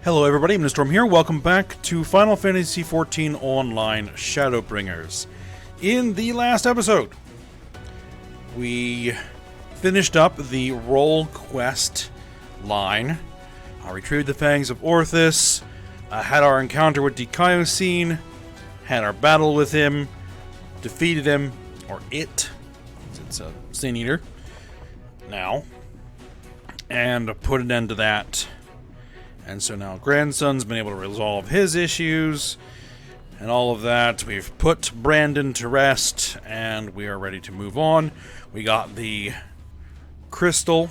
Hello everybody, I'm Storm here. Welcome back to Final Fantasy XIV Online Shadowbringers. In the last episode, we finished up the role quest line, retrieved the fangs of Orthus, had our encounter with Dikaiosine, had our battle with him, defeated him, or it, it's a Sin Eater, now, and put an end to that. And so now Grandson's been able to resolve his issues and all of that. We've put Brandon to rest and we are ready to move on. We got the crystal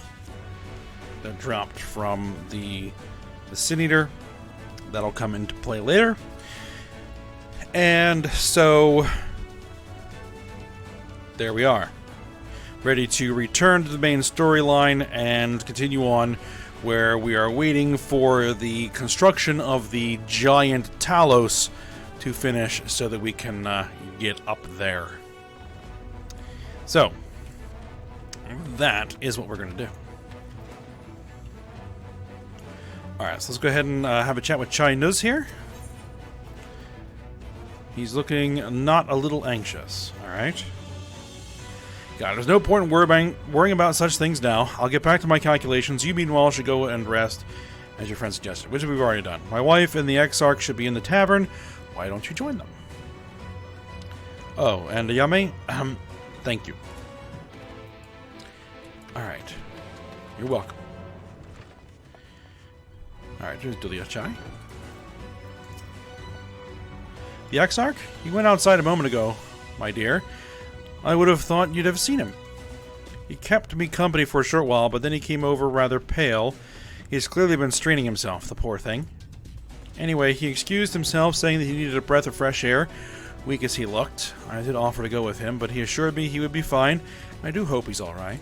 that dropped from the Sin Eater. That'll come into play later. And so there we are. Ready to return to the main storyline and continue on, where we are waiting for the construction of the giant Talos to finish so that we can get up there. So, that is what we're going to do. Alright, so let's go ahead and have a chat with Chai Nuz here. He's looking not a little anxious. Alright. God, there's no point in worrying about such things now. I'll get back to my calculations. You, meanwhile, should go and rest, as your friend suggested, which we've already done. My wife and the Exarch should be in the tavern. Why don't you join them? Oh, and Yame, thank you. Alright. You're welcome. Alright, here's Dulia Chai. The Exarch? He went outside a moment ago, my dear. I would have thought you'd have seen him. He kept me company for a short while, but then he came over rather pale. He's clearly been straining himself, the poor thing. Anyway, he excused himself, saying that he needed a breath of fresh air, weak as he looked. I did offer to go with him, but he assured me he would be fine. I do hope he's alright.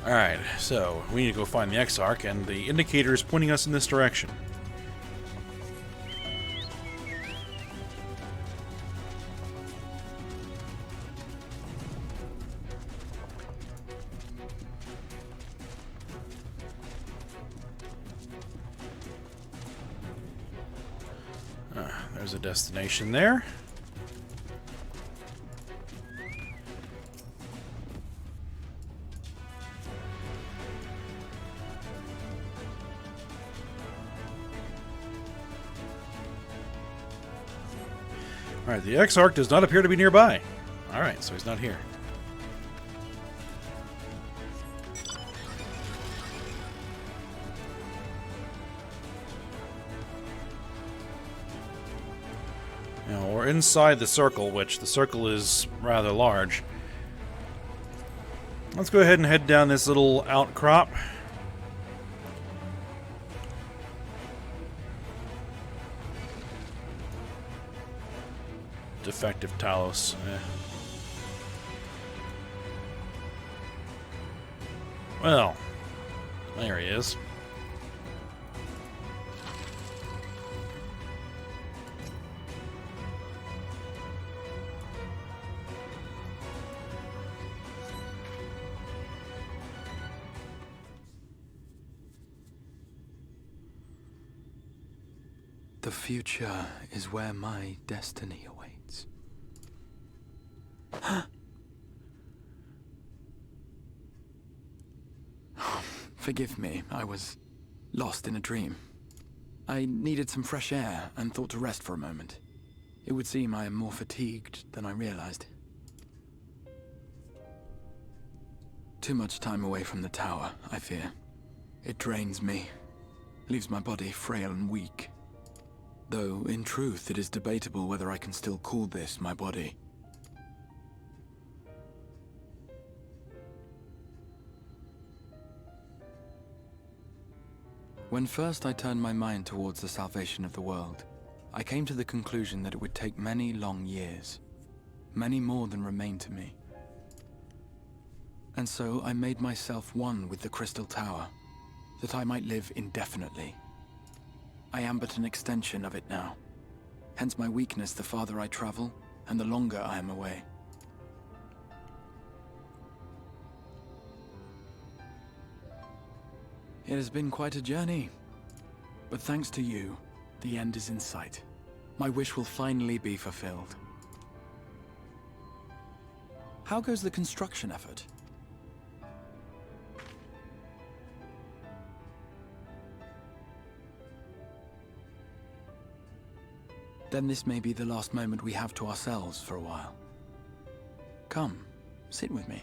Alright, so we need to go find the Exarch, and the indicator is pointing us in this direction. There's a destination there. Alright, the Exarch does not appear to be nearby. Alright, so he's not here. Now, we're inside the circle, which the circle is rather large. Let's go ahead and head down this little outcrop. Defective Talos. Well, there he is. The future is where my destiny awaits. Forgive me, I was lost in a dream. I needed some fresh air and thought to rest for a moment. It would seem I am more fatigued than I realized. Too much time away from the tower, I fear. It drains me, leaves my body frail and weak. Though, in truth, it is debatable whether I can still call this my body. When first I turned my mind towards the salvation of the world, I came to the conclusion that it would take many long years, many more than remain to me. And so I made myself one with the Crystal Tower, that I might live indefinitely. I am but an extension of it now, Hence my weakness the farther I travel, and the longer I am away. It has been quite a journey, but thanks to you, the end is in sight. My wish will finally be fulfilled. How goes the construction effort? Then this may be the last moment we have to ourselves for a while. Come, sit with me.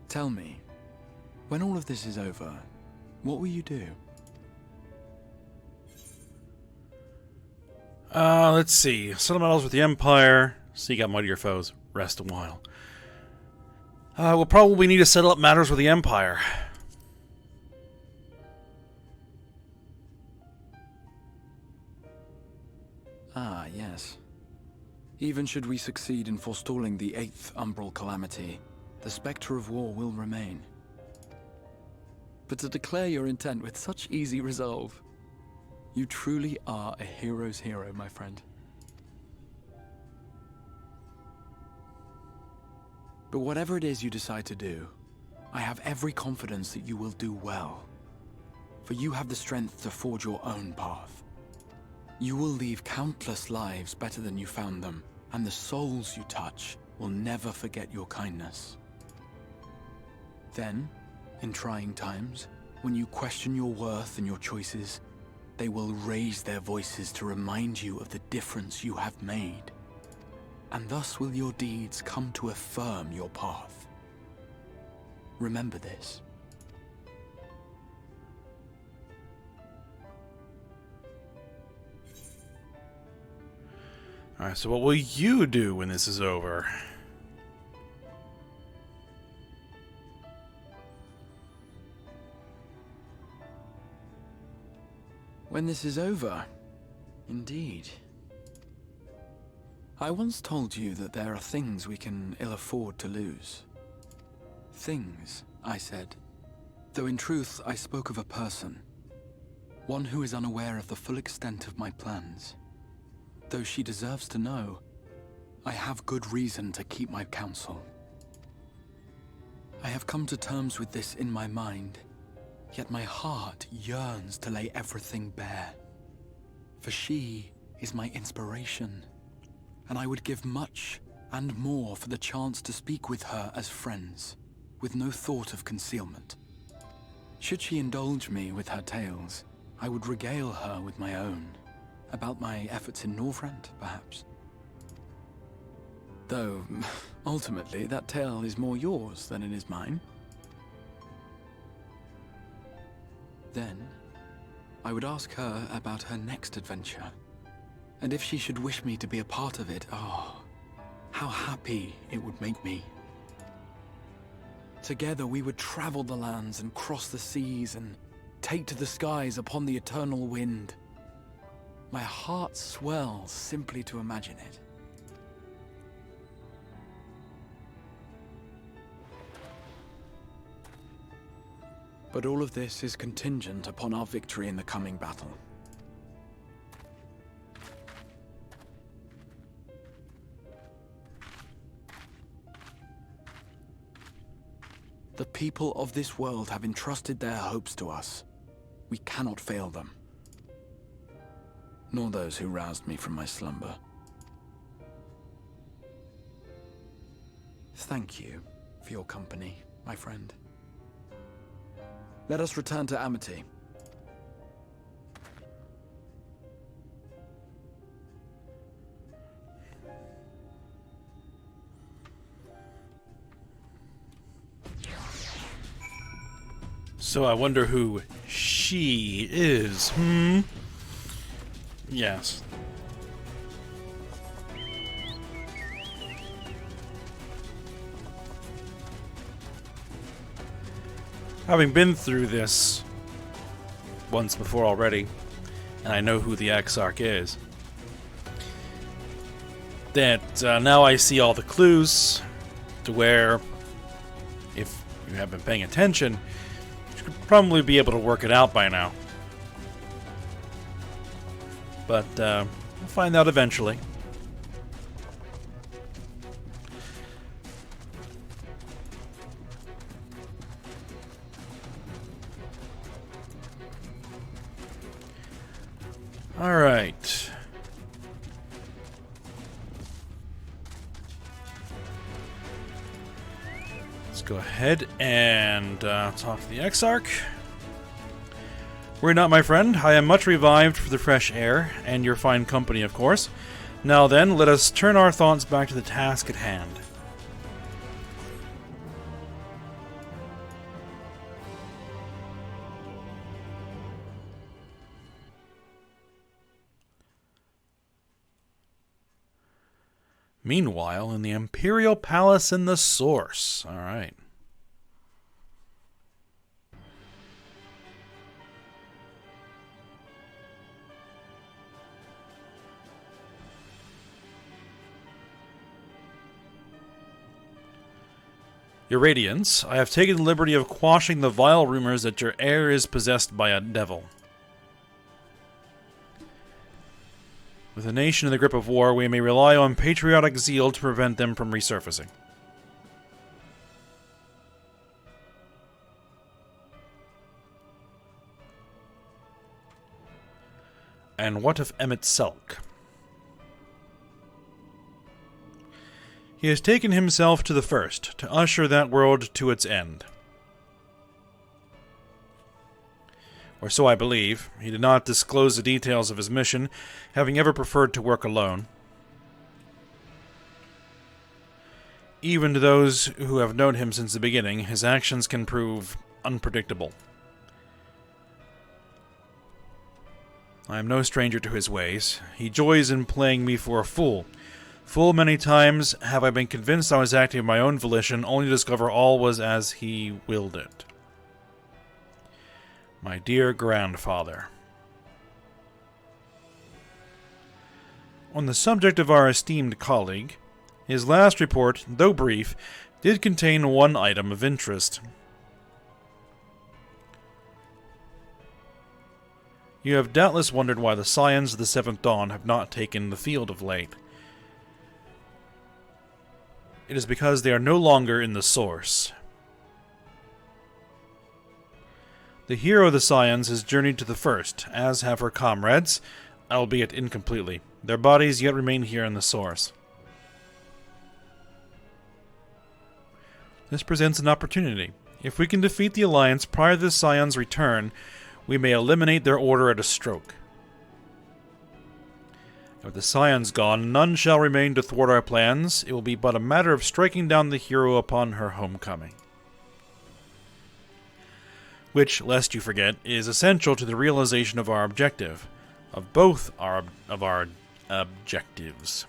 Tell me, when all of this is over, what will you do? Let's see. Settle battles with the Empire. Seek out mightier foes. Rest a while. We'll probably need to settle up matters with the Empire. Ah, yes. Even should we succeed in forestalling the 8th Umbral Calamity, the spectre of war will remain. But to declare your intent with such easy resolve, you truly are a hero's hero, my friend. But whatever it is you decide to do, I have every confidence that you will do well. For you have the strength to forge your own path. You will leave countless lives better than you found them, and the souls you touch will never forget your kindness. Then, in trying times, when you question your worth and your choices, they will raise their voices to remind you of the difference you have made. And thus will your deeds come to affirm your path. Remember this. Alright, so what will you do when this is over? When this is over, indeed. I once told you that there are things we can ill afford to lose. Things, I said. Though in truth, I spoke of a person. One who is unaware of the full extent of my plans. Though she deserves to know, I have good reason to keep my counsel. I have come to terms with this in my mind, yet my heart yearns to lay everything bare. For she is my inspiration, and I would give much and more for the chance to speak with her as friends, with no thought of concealment. Should she indulge me with her tales, I would regale her with my own, about my efforts in Northrend, perhaps. Though, ultimately, that tale is more yours than it is mine. Then, I would ask her about her next adventure. And if she should wish me to be a part of it, oh, how happy it would make me. Together we would travel the lands and cross the seas and take to the skies upon the eternal wind. My heart swells simply to imagine it. But all of this is contingent upon our victory in the coming battle. The people of this world have entrusted their hopes to us. We cannot fail them. Nor those who roused me from my slumber. Thank you for your company, my friend. Let us return to Amity. So I wonder who she is, Yes. Having been through this once before already, and I know who the Exarch is, that now I see all the clues to where if you have been paying attention, you should probably be able to work it out by now. But we'll find out eventually. All right. Let's go ahead and talk to the Exarch. Worry not, my friend. I am much revived for the fresh air, and your fine company, of course. Now then, let us turn our thoughts back to the task at hand. Meanwhile, in the Imperial Palace in the Source. All right. Your Radiance, I have taken the liberty of quashing the vile rumors that your heir is possessed by a devil. With a nation in the grip of war, we may rely on patriotic zeal to prevent them from resurfacing. And what of Emmett Selk? He has taken himself to the First, to usher that world to its end. Or so I believe. He did not disclose the details of his mission, having ever preferred to work alone. Even to those who have known him since the beginning, his actions can prove unpredictable. I am no stranger to his ways. He joys in playing me for a fool. Full many times have I been convinced I was acting of my own volition, only to discover all was as he willed it. My dear grandfather. On the subject of our esteemed colleague, his last report, though brief, did contain one item of interest. You have doubtless wondered why the Scions of the Seventh Dawn have not taken the field of late. It is because they are no longer in the Source. The hero of the Scions has journeyed to the First, as have her comrades, albeit incompletely. Their bodies yet remain here in the Source. This presents an opportunity. If we can defeat the Alliance prior to the Scions' return, we may eliminate their order at a stroke. With the Scions gone, none shall remain to thwart our plans. It will be but a matter of striking down the hero upon her homecoming. Which, lest you forget, is essential to the realization of our objective. Of both our objectives.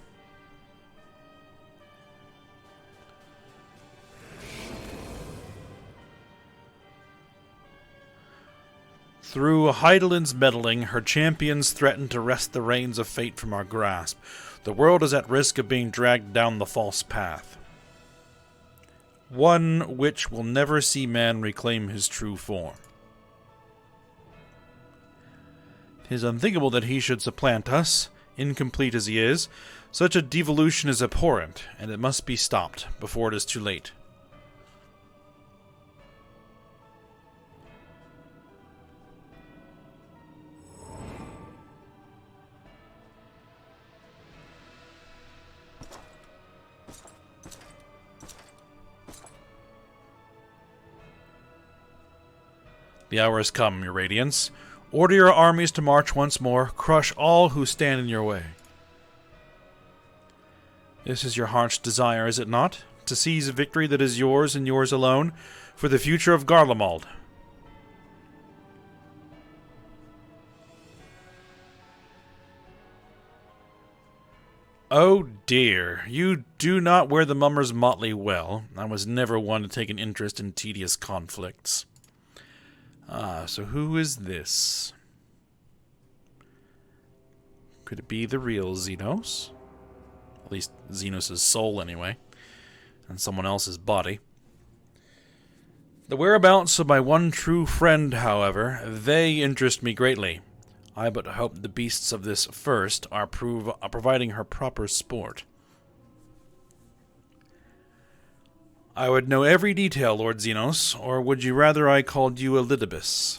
Through Heidelin's meddling, her champions threaten to wrest the reins of fate from our grasp. The world is at risk of being dragged down the false path. One which will never see man reclaim his true form. 'Tis unthinkable that he should supplant us, incomplete as he is. Such a devolution is abhorrent, and it must be stopped before it is too late. The hour has come, your Radiance. Order your armies to march once more. Crush all who stand in your way. This is your heart's desire, is it not? To seize a victory that is yours and yours alone, for the future of Garlemald. Oh dear, you do not wear the mummer's motley well. I was never one to take an interest in tedious conflicts. Ah, so who is this? Could it be the real Xenos? At least Xenos' soul, anyway. And someone else's body. The whereabouts of my one true friend, however, they interest me greatly. I but hope the beasts of this first are providing her proper sport. I would know every detail, Lord Xenos, or would you rather I called you Elidibus?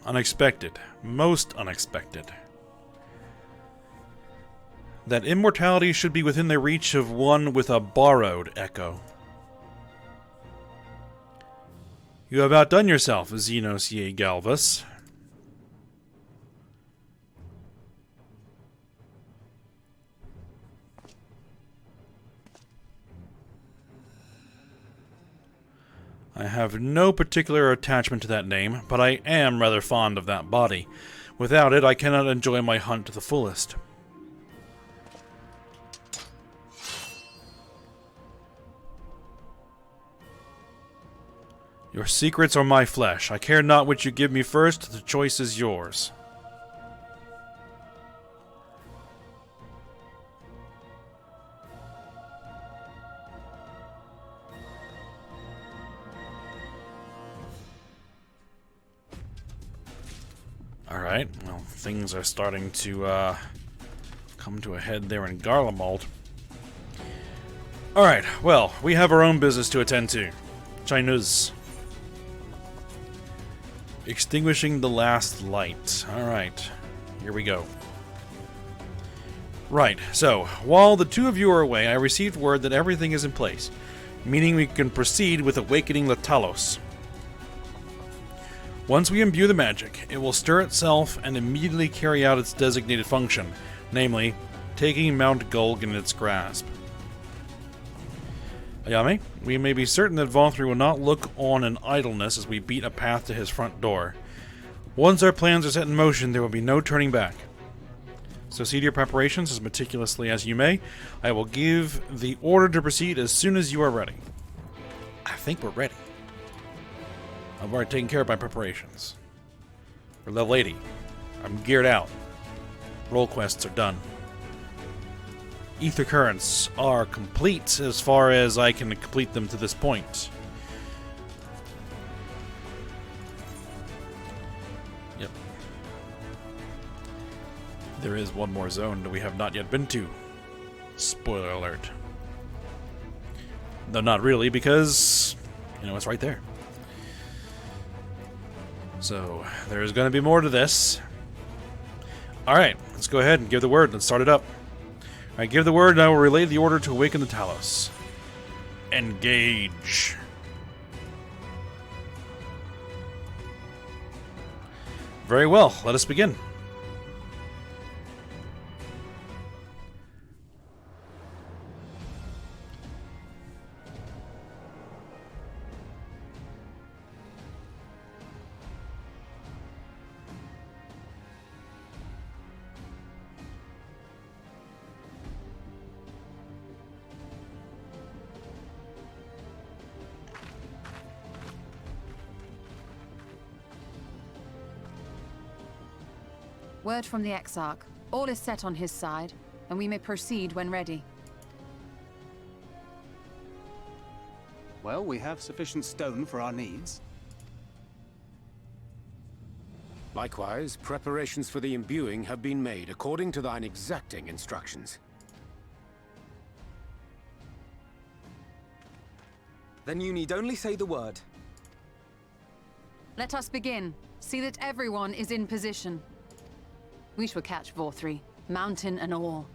Unexpected. Most unexpected. That immortality should be within the reach of one with a borrowed echo. You have outdone yourself, Xenos ye Galvus. I have no particular attachment to that name, but I am rather fond of that body. Without it, I cannot enjoy my hunt to the fullest. Your secrets are my flesh. I care not which you give me first, the choice is yours. Alright, well, things are starting to come to a head there in Garlemald. Alright, well, we have our own business to attend to. Chinese. Extinguishing the last light. Alright, here we go. Right, so, while the two of you are away, I received word that everything is in place, meaning we can proceed with awakening Latalos. Once we imbue the magic, it will stir itself and immediately carry out its designated function, namely, taking Mount Gulg in its grasp. Ayame, we may be certain that Valkyrie will not look on in idleness as we beat a path to his front door. Once our plans are set in motion, there will be no turning back. So see to your preparations as meticulously as you may. I will give the order to proceed as soon as you are ready. I think we're ready. I've already taken care of my preparations. We're level 80. I'm geared out. Roll quests are done. Ether currents are complete as far as I can complete them to this point. Yep. There is one more zone that we have not yet been to. Spoiler alert. Though not really, because, it's right there. So, there's going to be more to this. Alright, let's go ahead and give the word. Let's start it up. Alright, give the word and I will relay the order to awaken the Talos. Engage. Very well, let us begin. Word from the Exarch. All is set on his side, and we may proceed when ready. Well, we have sufficient stone for our needs. Likewise, preparations for the imbuing have been made according to thine exacting instructions. Then you need only say the word. Let us begin. See that everyone is in position. We shall catch Vorthri, mountain and all.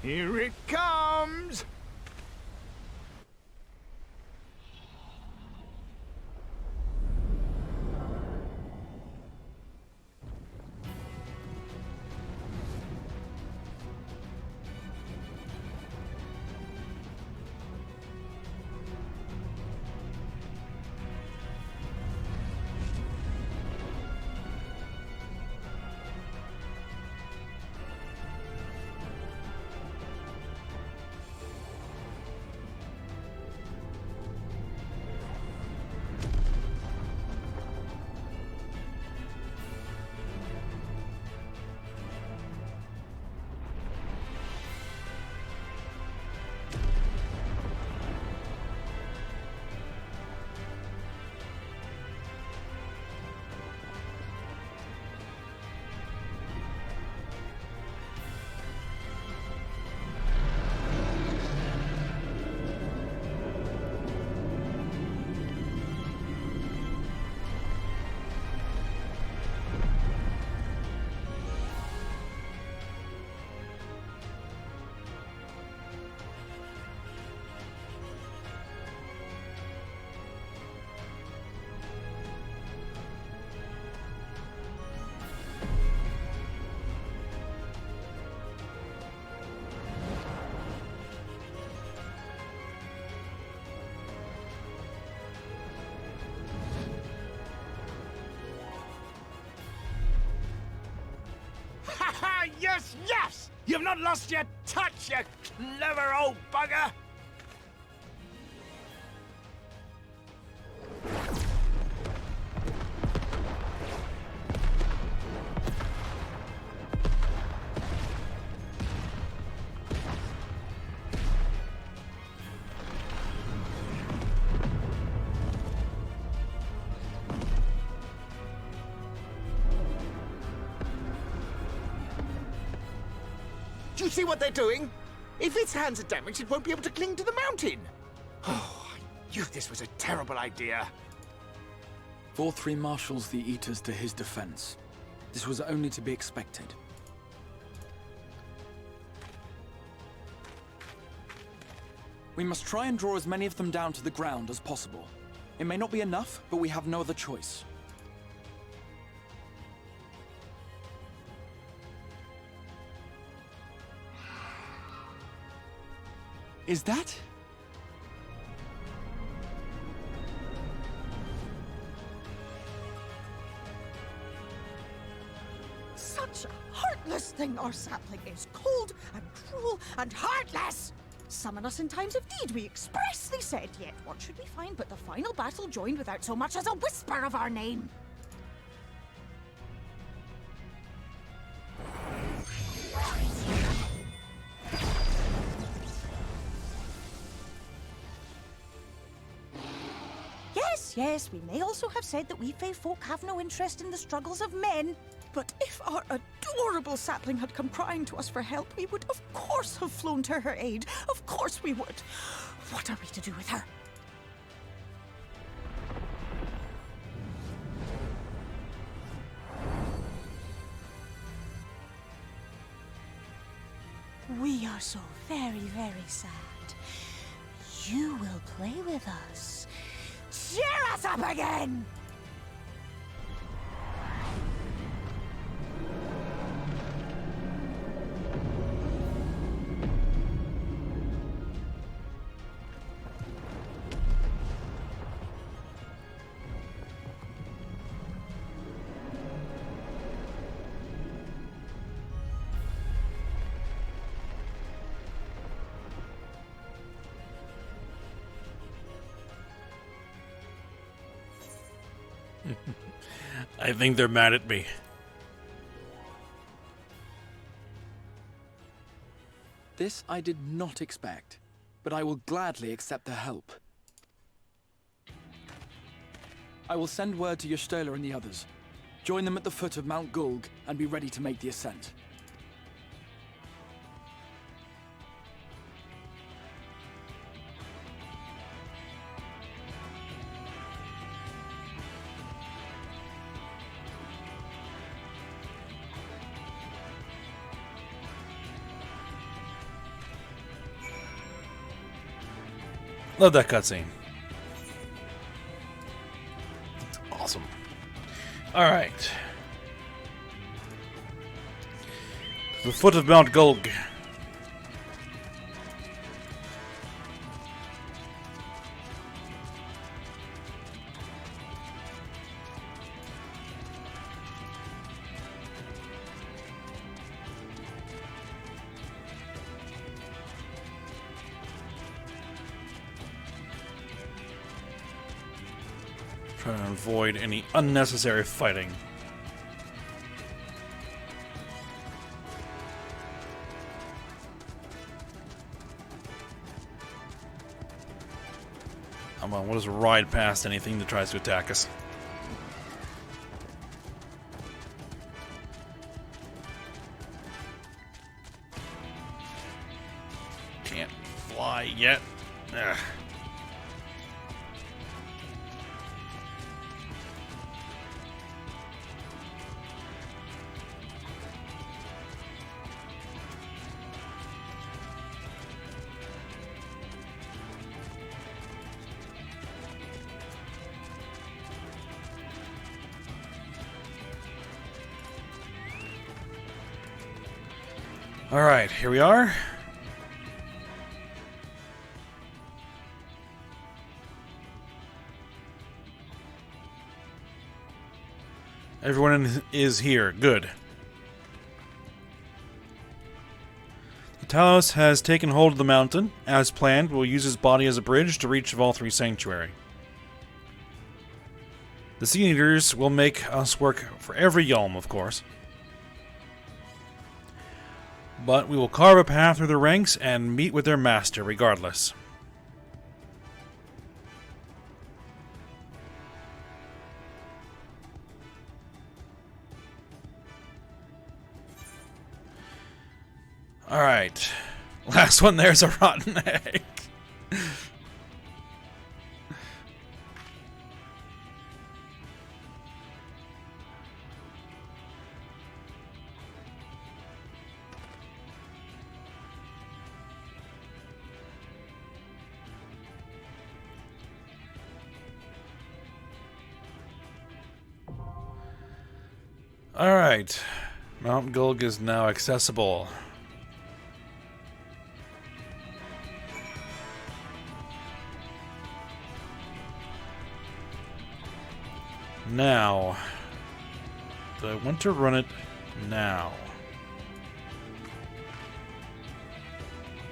Here it comes! Yes, yes! You've not lost your touch, you clever old bugger! Do you see what they're doing? If its hands are damaged, it won't be able to cling to the mountain. Oh, I knew this was a terrible idea. 4-3 marshals the Eaters to his defense. This was only to be expected. We must try and draw as many of them down to the ground as possible. It may not be enough, but we have no other choice. Is that? Such a heartless thing our sapling is. Cold and cruel and heartless! Summon us in times of need, we expressly said, yet what should we find but the final battle joined without so much as a whisper of our name? Yes, we may also have said that we Fey folk have no interest in the struggles of men. But if our adorable sapling had come crying to us for help, we would of course have flown to her aid. Of course we would. What are we to do with her? We are so very, very sad. You will play with us. Cheer us up again! I think they're mad at me. This I did not expect, but I will gladly accept their help. I will send word to Y'shtola and the others. Join them at the foot of Mount Gulg and be ready to make the ascent. Love that cutscene. Awesome. All right. The foot of Mount Gulg. Trying to avoid any unnecessary fighting. Come on, what does ride past anything that tries to attack us? Can't fly yet. Ugh. All right, here we are. Everyone is here. Good. Talos has taken hold of the mountain. As planned, we'll use his body as a bridge to reach Vol3 Sanctuary. The Sea Eaters will make us work for every Yalm, of course. But we will carve a path through the ranks and meet with their master regardless. Alright. Last one there's a rotten egg. Alright. Mount Gulg is now accessible. Now, do I want to run it now?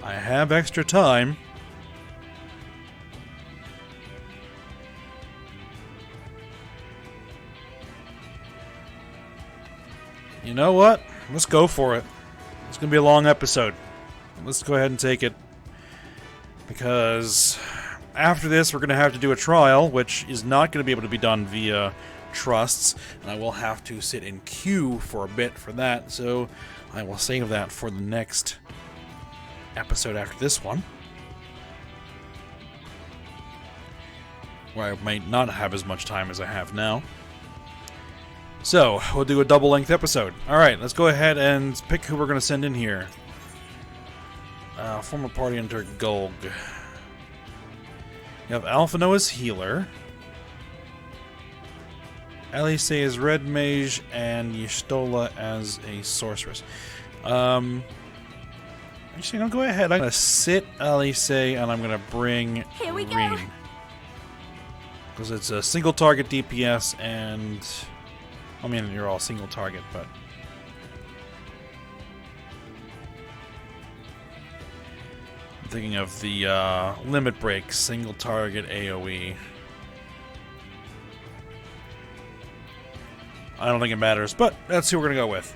I have extra time. You know what? Let's go for it. It's going to be a long episode. Let's go ahead and take it. Because after this, we're going to have to do a trial, which is not going to be able to be done via trusts. And I will have to sit in queue for a bit for that. So I will save that for the next episode after this one, where I might not have as much time as I have now. So, we'll do a double-length episode. Alright, let's go ahead and pick who we're going to send in here. Former party under Gulg. You have Alphino as healer. Alice as red mage, and Y'shtola as a sorceress. Actually, I'm going to go ahead. I'm going to sit Alice, and I'm going to bring Here we go. Reen. Because it's a single target DPS, and I mean, you're all single target, but I'm thinking of the limit break, single target AoE. I don't think it matters, but that's who we're going to go with.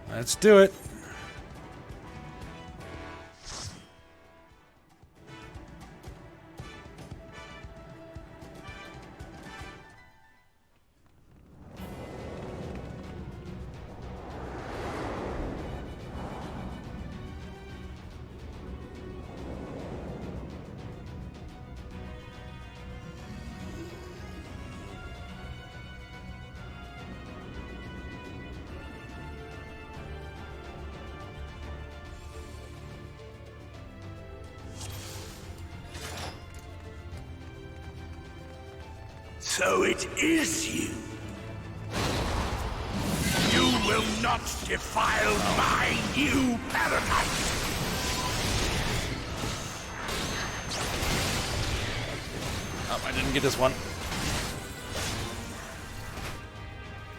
Let's do it. So it is you. You will not defile my new paradise. Oh, I didn't get this one.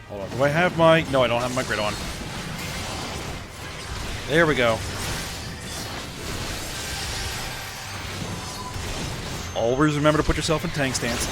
Hold on. Do I have my... No, I don't have my grid on. There we go. Always remember to put yourself in tank stance.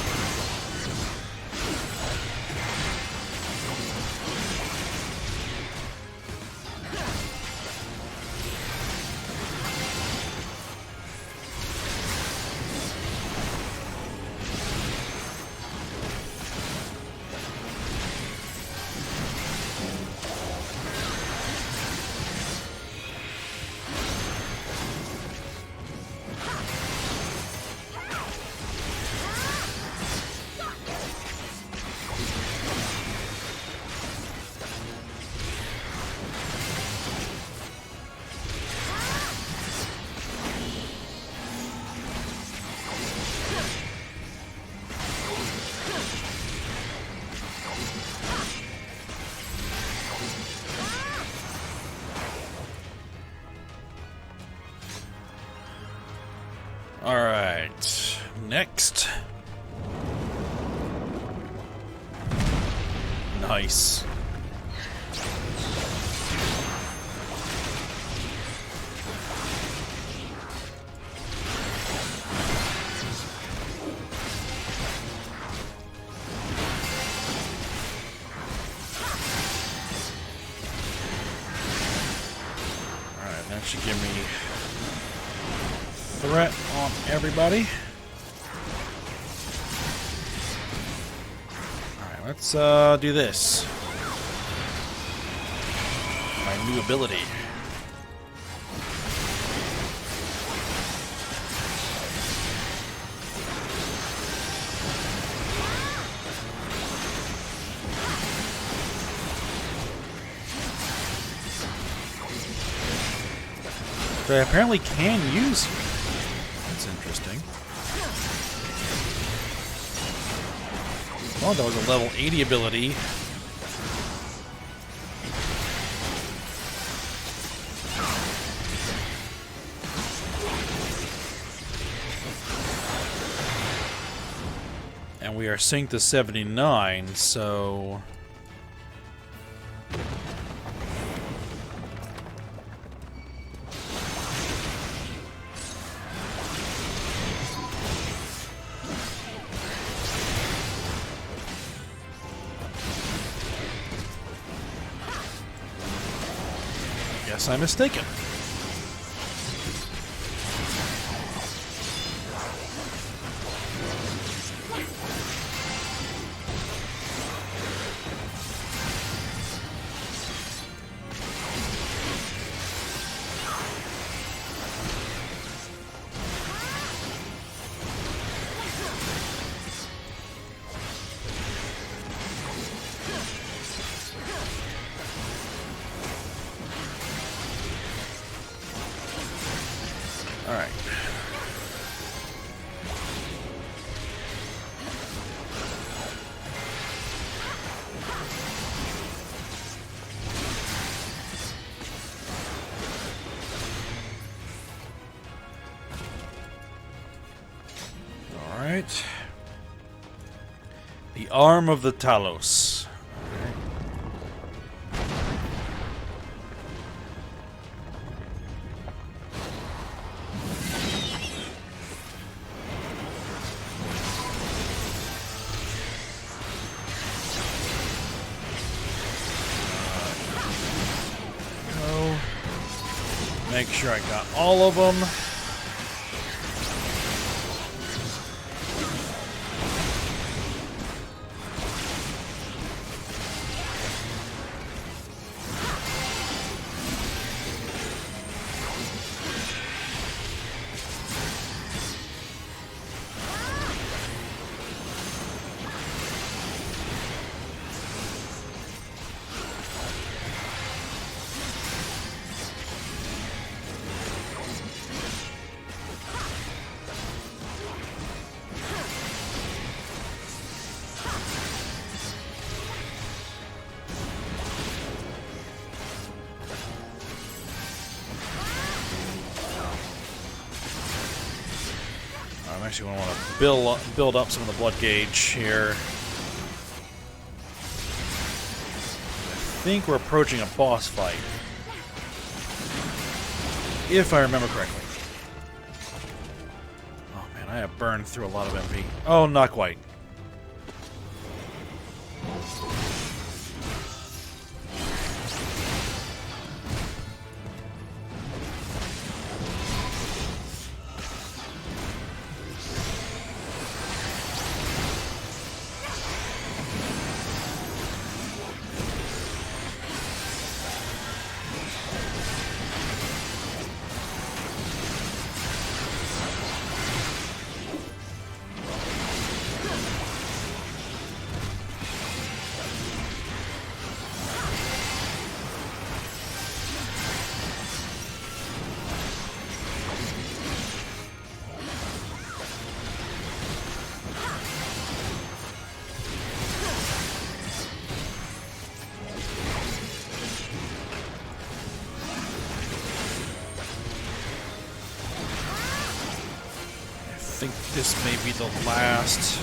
Alright, next. Nice. Alright, that should give me threat on everybody. Alright, let's do this. My new ability. That I apparently can use here. That's interesting. Well, that was a level 80 ability. And we are synced to 79, so... Guess I'm mistaken. Alright. Alright. The Arm of the Talos. Make sure I got all of them. I actually want to build up some of the blood gauge here. I think we're approaching a boss fight, if I remember correctly. Oh man, I have burned through a lot of MP. Oh, not quite. I think this may be the last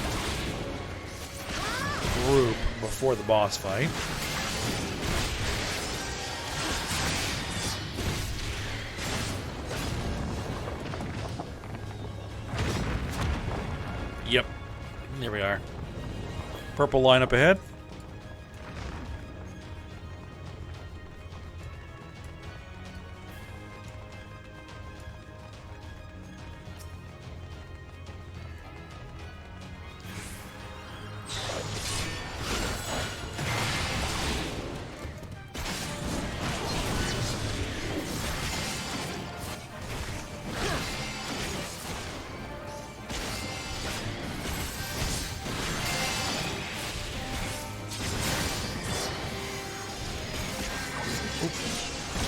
group. before the boss fight. Yep. There we are. Purple line up ahead.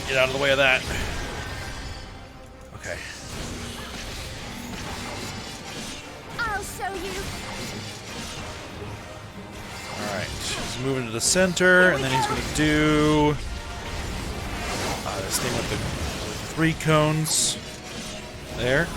Get out of the way of that. Okay. I'll show you. Alright. He's moving to the center, and then he's going to do this thing with the 3 cones. There.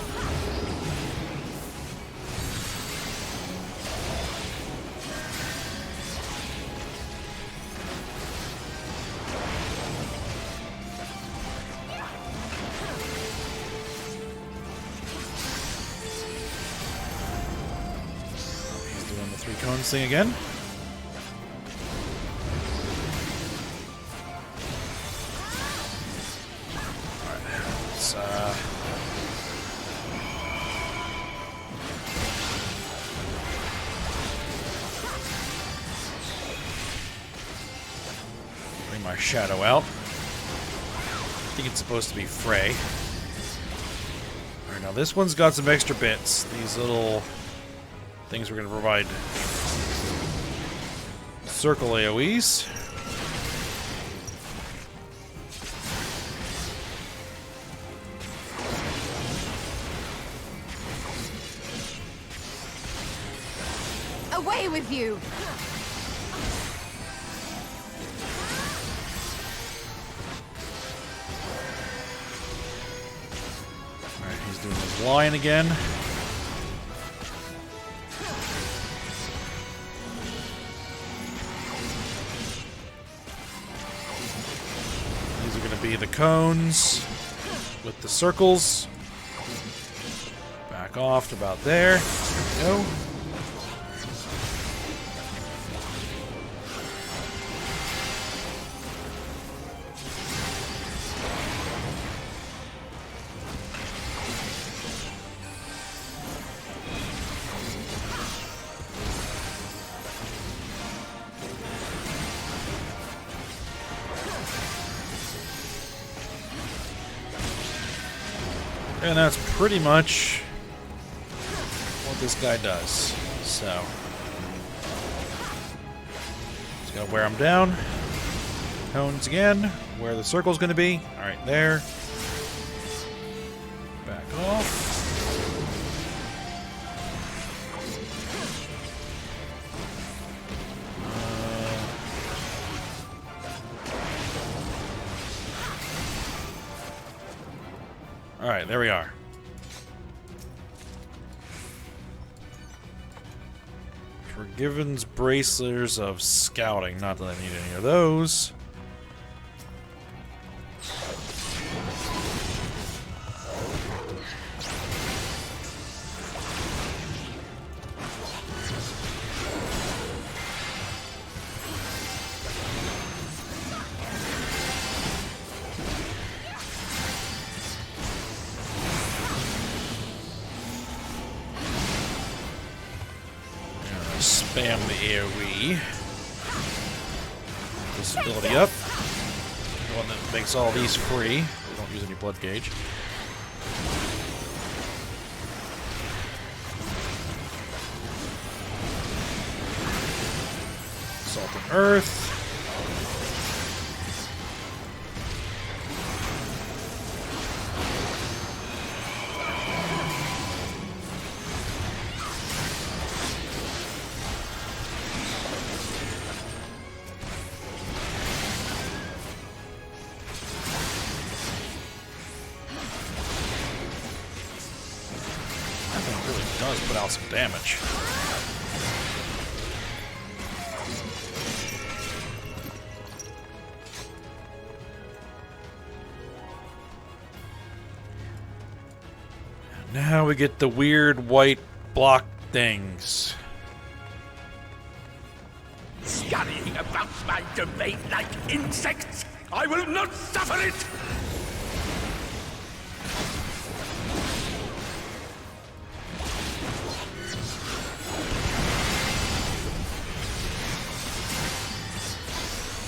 Cones thing again. Alright, let's bring my shadow out. I think it's supposed to be Frey. Alright, now this one's got some extra bits. These little things we're going to provide. Circle AoEs. Away with you! Alright, he's doing his line again. Be the cones with the circles. Back off to about there. There we go. And that's pretty much what this guy does. So, just gotta wear him down. Cones again. Where the circle's gonna be. Alright, there. Back off. Alright, there we are. Forgiven's Bracelets of Scouting. Not that I need any of those. Spam the AoE. This ability up. The one that makes all these free. We don't use any blood gauge. Salt and Earth. Does put out some damage. Now we get the weird white block things. Scurrying about my domain like insects! I will not suffer it!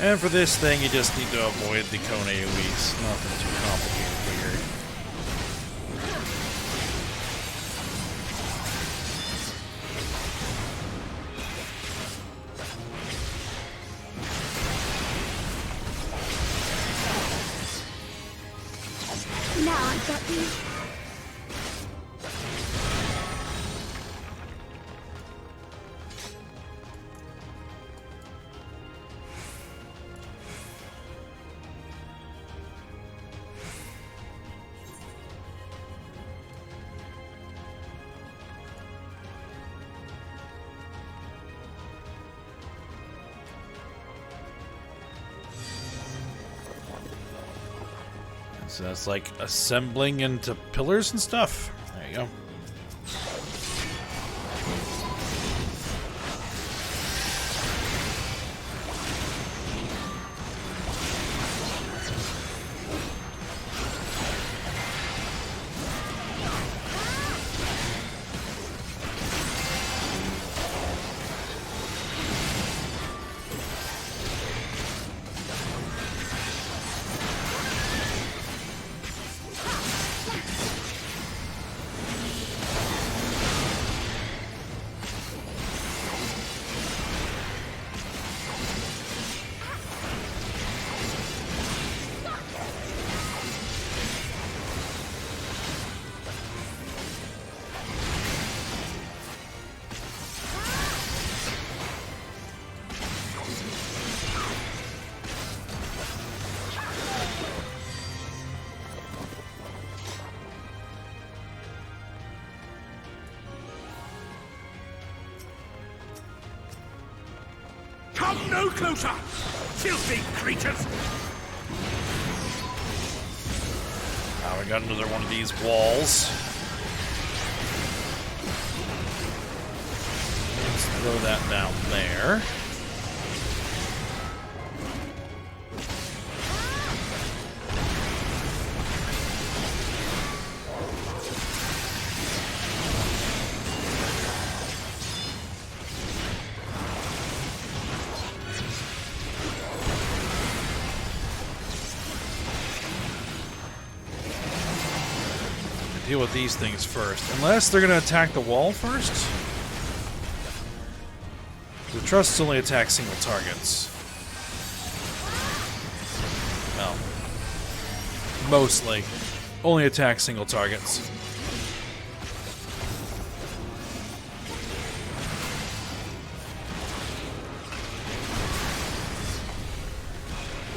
And for this thing, you just need to avoid the cone AoEs. Nothing too complicated here. Now I've got you. So that's like assembling into pillars and stuff. There you go. Come no closer! Filthy creatures! Now we got another one of these walls. Let's throw that down there. Deal with these things first. Unless they're going to attack the wall first? The trusts only attack single targets. Well, mostly. Only attack single targets.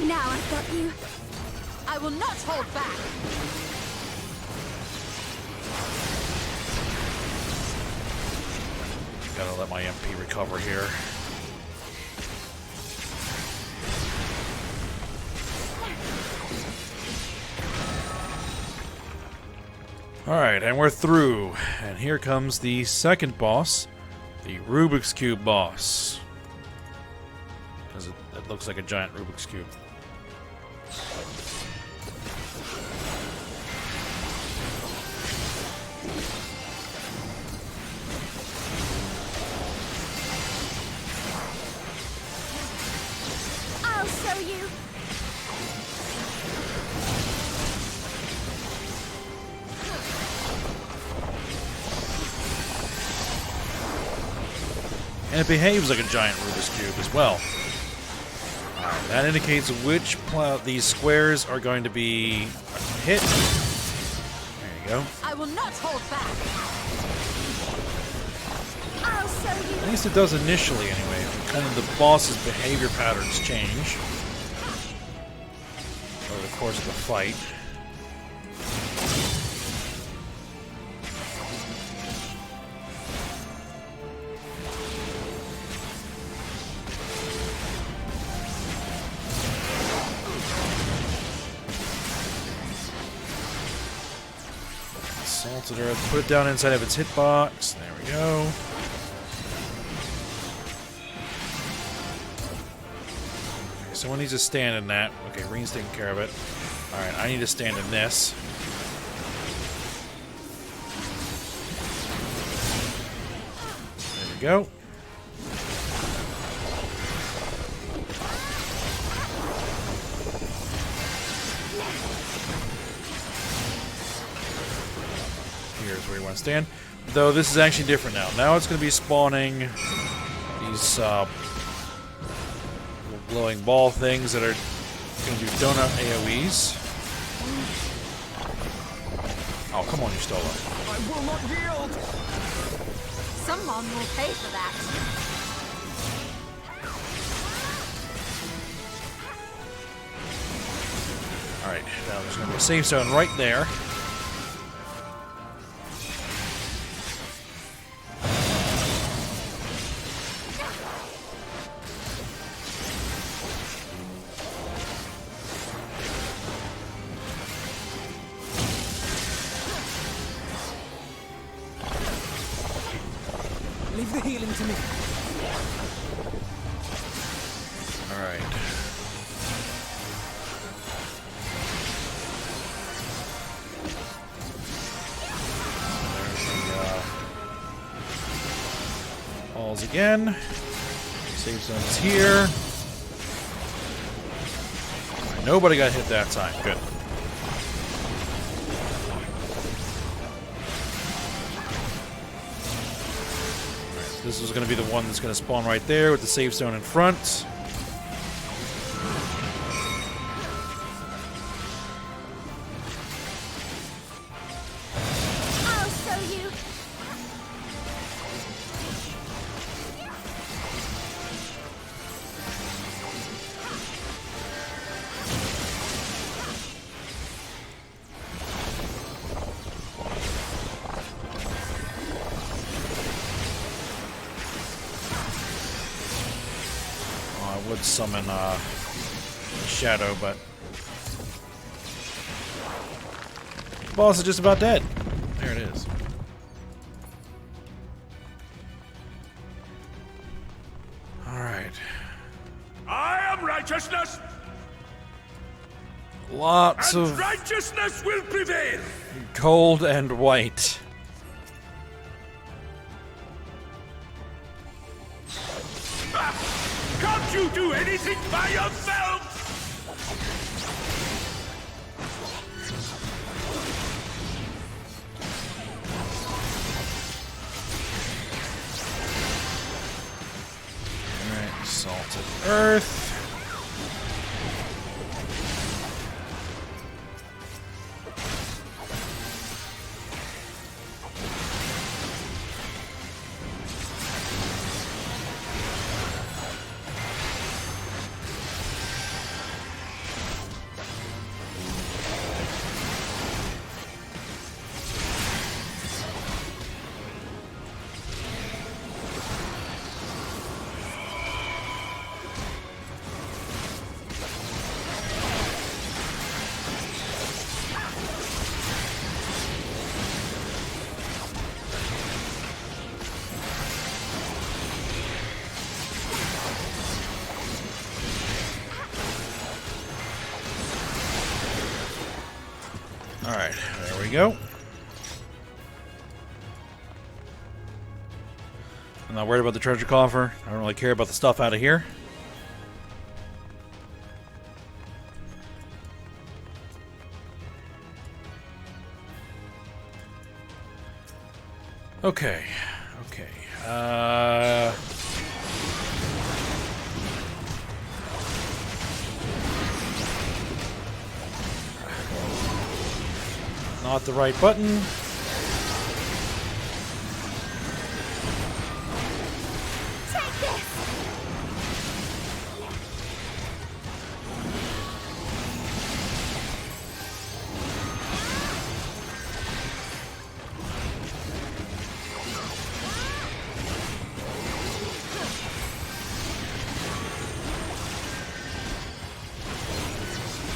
Now I've got you. I will not hold back. Gotta let my MP recover here. Alright, and we're through. And here comes the second boss, the Rubik's Cube boss. Because it looks like a giant Rubik's Cube. I'll show you. And it behaves like a giant Rubik's Cube as well. Alright, that indicates which these squares are going to be hit. There you go. I will not hold back. I'll show you. At least it does initially, anyway. Kind of the boss's behavior patterns change over the course of the fight. Salted earth. Put it down inside of its hitbox. There we go. Okay, someone needs to stand in that. Okay, Reen's taking care of it. Alright, I need to stand in this. There we go. Here's where you want to stand. Though this is actually different now. Now it's going to be spawning these little glowing ball things that are going to do donut AoEs. Oh, come on, you stole it. I will not yield! Someone will pay for that. Alright, now there's going to be a safe zone right there. Leave the healing to me. Alright. Balls again. Save zone's here. Right, nobody got hit that time. Good. Alright, this is going to be the one that's going to spawn right there with the save zone in front. I'll show you. I would summon Shadow, but the boss is just about dead. There it is. Alright. I am righteousness, Lots and of righteousness will prevail. gold and white. Can't you do anything by yourself? Alright, salted earth. Alright, there we go. I'm not worried about the treasure coffer. I don't really care about the stuff out of here. Okay. Not the right button. Take this.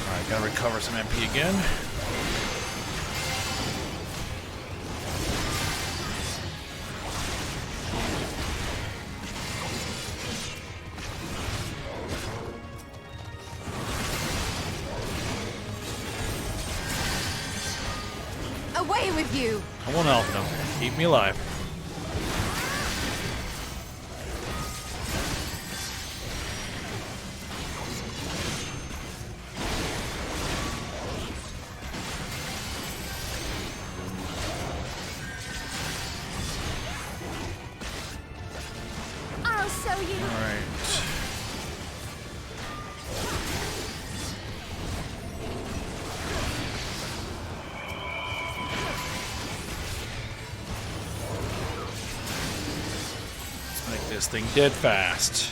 Alright, gotta recover some MP again. Away with you! Come on, Alpha. Keep me alive. I'll show you. Alright. Let's make this thing dead fast.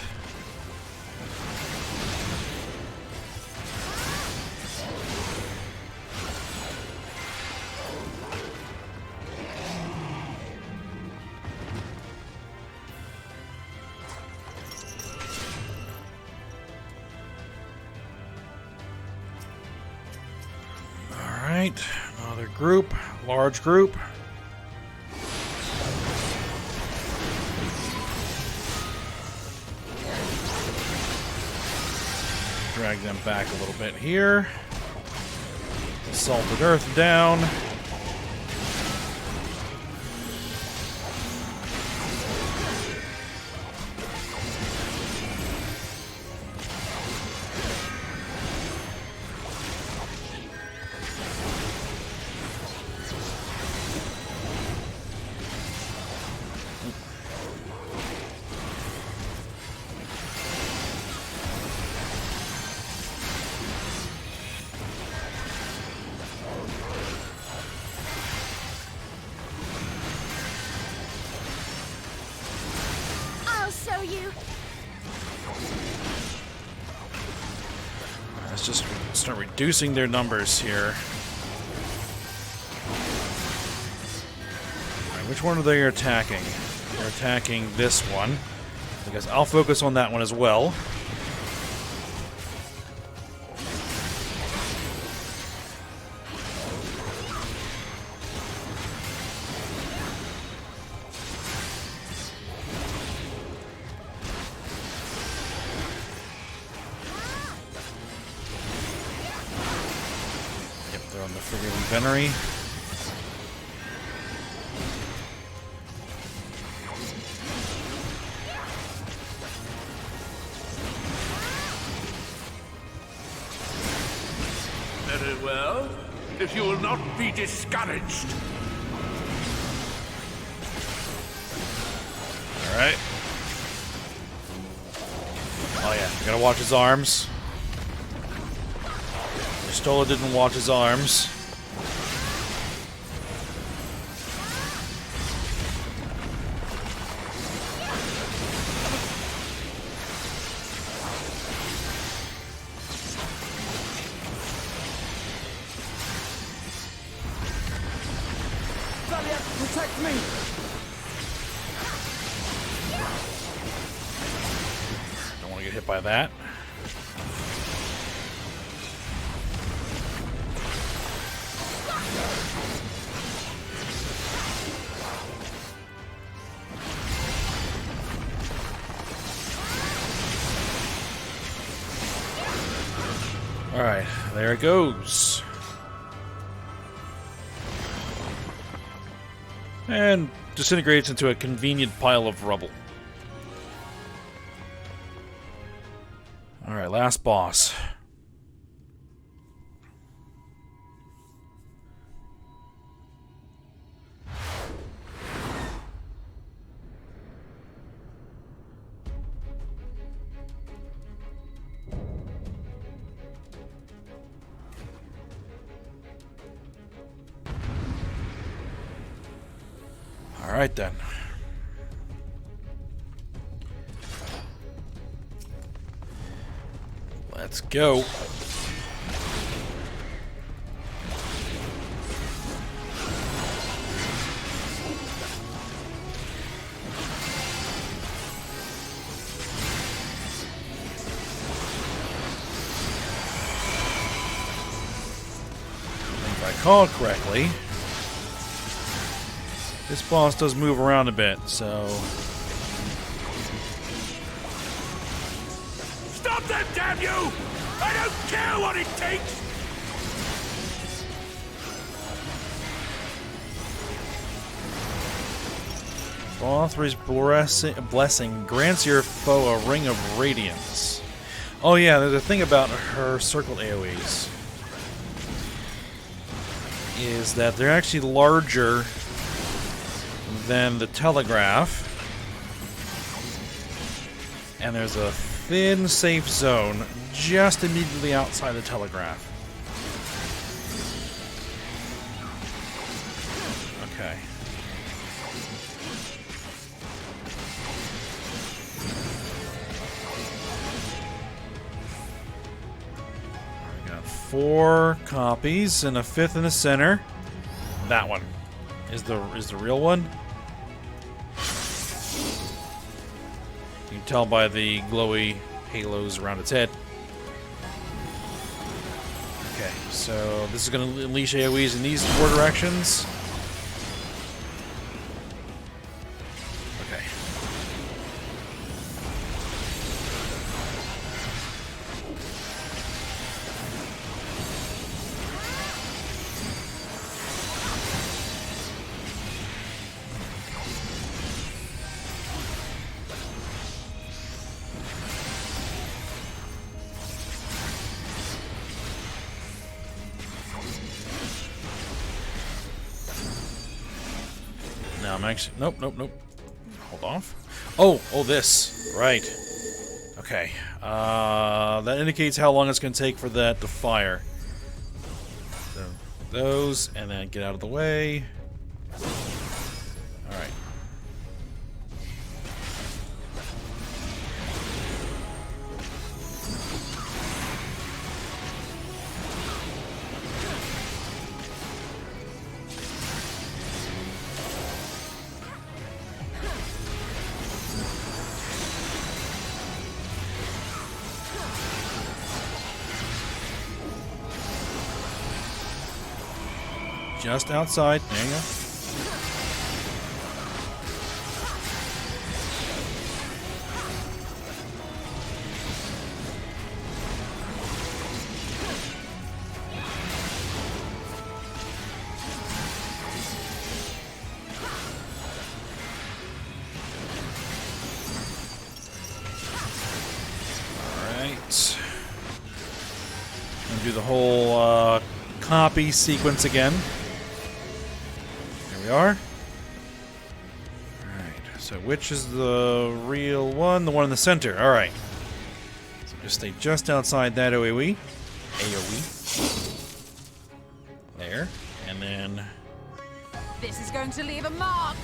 Alright, another group, large group. Drag them back a little bit here. Salted earth down. I'll show you. Let's just start reducing their numbers here. Alright, which one are they attacking? They're attacking this one. I guess I'll focus on that one as well. Yep, they're on the friggin' Venery. Very well. If you will not be discouraged. Alright. Oh yeah, you gotta watch his arms. Stola didn't watch his arms. Valiant, protect me! Don't want to get hit by that. Alright, there it goes. And disintegrates into a convenient pile of rubble. Alright, last boss. Alright then. Let's go. If I recall correctly, this boss does move around a bit, so... Stop them, damn you! I don't care what it takes! Author's blessing grants your foe a ring of radiance. Oh yeah, there's a thing about her circled AoEs. Is that they're actually larger than the telegraph. And there's a thin safe zone just immediately outside the telegraph. Okay. We got 4 copies and a 5th in the center. That one is the real one. You can tell by the glowy halos around its head. Okay, so this is going to unleash AoEs in these 4 directions. Okay. No, I'm actually... Nope. Hold off. Oh, this. Right. Okay. That indicates how long it's going to take for that to fire. So, those, and then get out of the way. Alright. Just outside. There you go. Alright. Gonna do the whole copy sequence again. We are. Alright, so which is the real one? The one in the center. Alright. So just stay just outside that AoE. There. And then This is going to leave a mark.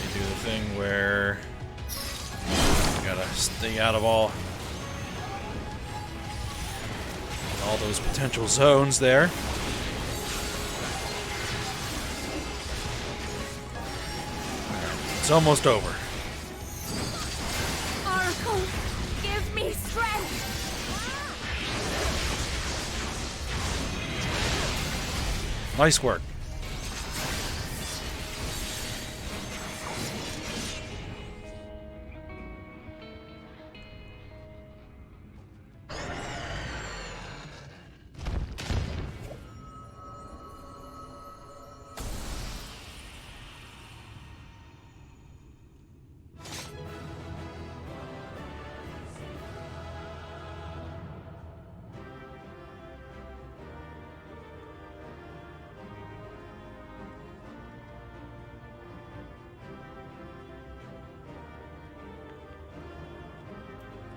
they do the thing where you gotta stay out of all those potential zones there. It's almost over. Oracle, give me strength. Nice work.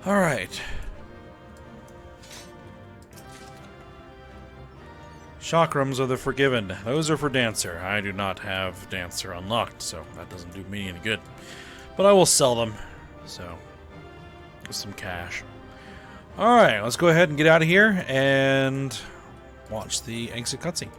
All right. Chakrams are the Forgiven. Those are for Dancer. I do not have Dancer unlocked, so that doesn't do me any good. But I will sell them, so with some cash. All right, let's go ahead and get out of here and watch the exit cutscene.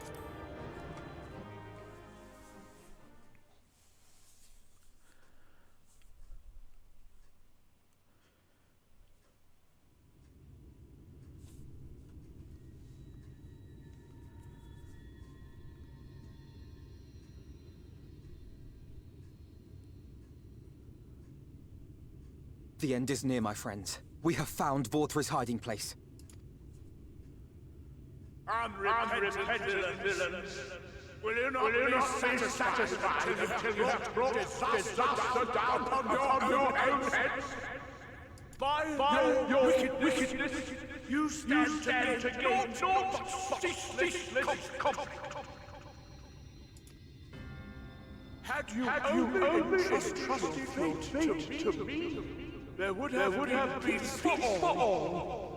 The end is near, my friends. We have found Vorthri's hiding place. Unrepentant villains! Will you not be satisfied until you have brought disaster down on your own heads? By your wickedness, you stand to gain naught but ceaseless conflict. Had you only entrusted your fate to me, there would have been peace for all.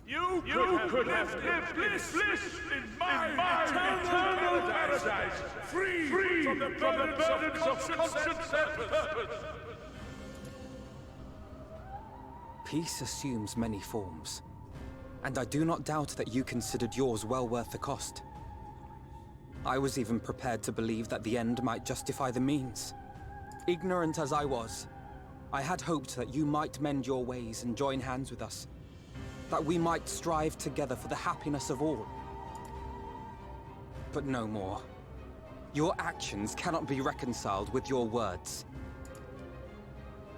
You could have lived bliss in my eternal paradise, free from the burdens of conscience and purpose. Peace assumes many forms, and I do not doubt that you considered yours well worth the cost. I was even prepared to believe that the end might justify the means. Ignorant as I was, I had hoped that you might mend your ways and join hands with us, that we might strive together for the happiness of all. But no more. Your actions cannot be reconciled with your words.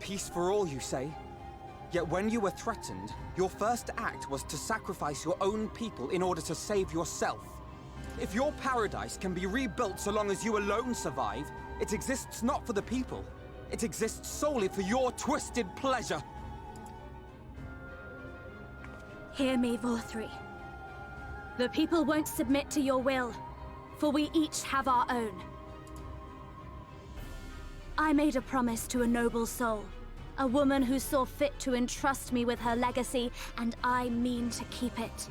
Peace for all, you say? Yet when you were threatened, your first act was to sacrifice your own people in order to save yourself. If your paradise can be rebuilt so long as you alone survive, it exists not for the people. It exists solely for your twisted pleasure. Hear me, Vorthri. The people won't submit to your will, for we each have our own. I made a promise to a noble soul, a woman who saw fit to entrust me with her legacy, and I mean to keep it.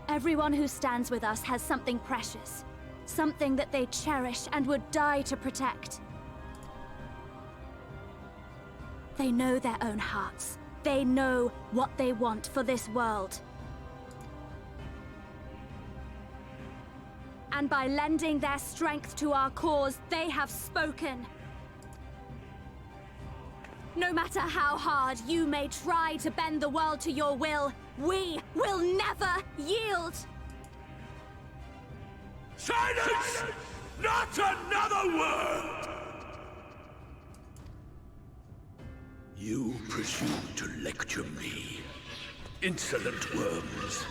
Everyone who stands with us has something precious, something that they cherish and would die to protect. They know their own hearts. They know what they want for this world. And by lending their strength to our cause, they have spoken. No matter how hard you may try to bend the world to your will, we will never yield! Silence! Not another word! You presume to lecture me. Insolent worms.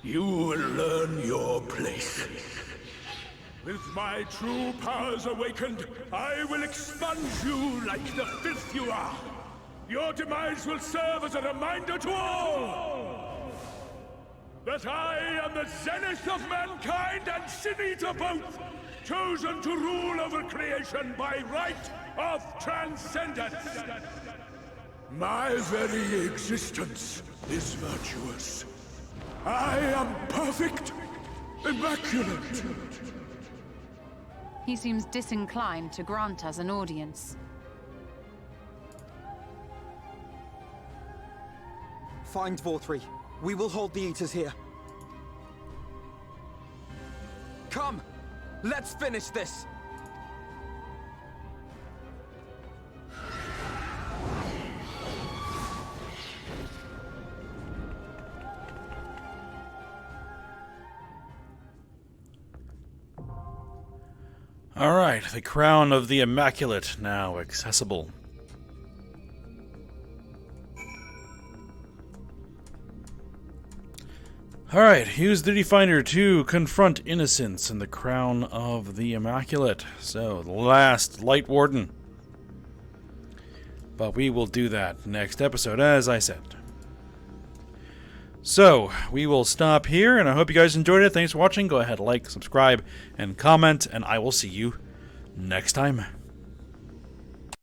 You will learn your place. With my true powers awakened, I will expunge you like the filth you are. Your demise will serve as a reminder to all that I am the zenith of mankind and sin eater both, chosen to rule over creation by right of transcendence. My very existence is virtuous. I am perfect, immaculate. He seems disinclined to grant us an audience. Find Vorthri. We will hold the Eaters here. Come! Let's finish this! Alright, the Crown of the Immaculate now accessible. Alright, use Duty Finder to confront innocence in the Crown of the Immaculate. So, the last Light Warden. But we will do that next episode, as I said. So, we will stop here, and I hope you guys enjoyed it. Thanks for watching. Go ahead, like, subscribe, and comment, and I will see you next time.